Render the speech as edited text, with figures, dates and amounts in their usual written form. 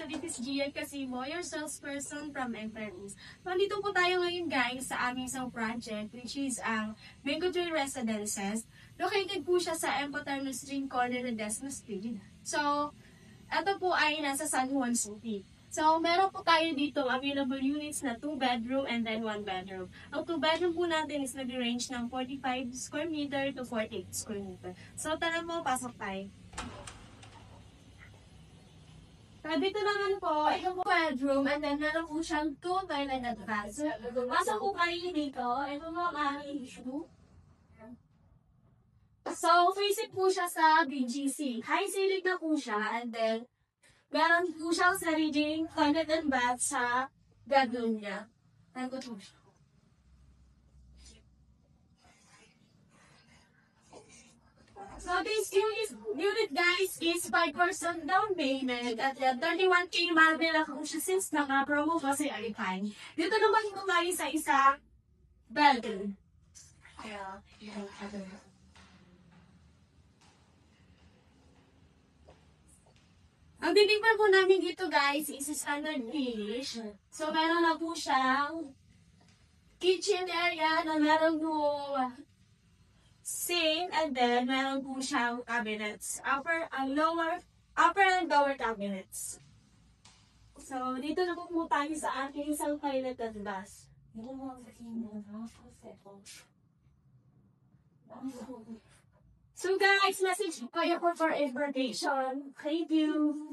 So this is Gian Casimo, your salesperson from Emperors. Nandito po tayo ngayon guys sa aming isang project which is ang Mango Tree Residences. Located po siya sa Empoterno Street Corner ng Desma Street. So, ito po ay nasa San Juan City. So, meron po tayo dito available units na 2 bedroom and then 1 bedroom. Ang 2 bedroom po natin is nag-range ng 45 square meter to 48 square meter. So, tara mo, pasok tayo. So, dito naman po, ito po bedroom and then meron po siyang 2 toilet at bath. So, pasok po kayo dito, ito po ang aming issue. So, facing po siya sa BGC. High ceiling na po siya and then meron po siyang sariling toilet and bath sa bedroom niya. Nandito po siya. So this unit guys is 5% down payment at 31K marble lang po siya since naka-promo kasi ay fine. Dito naman po tayo sa isa bedroom. Ang tinipan po namin dito guys is standard finish. So meron na po siyang kitchen area na meron po sink and then meron po siyang cabinets. Upper and lower cabinets. So dito na po tayo sa ating isang toilet at bath. So guys, message kayo po for information. Thank you.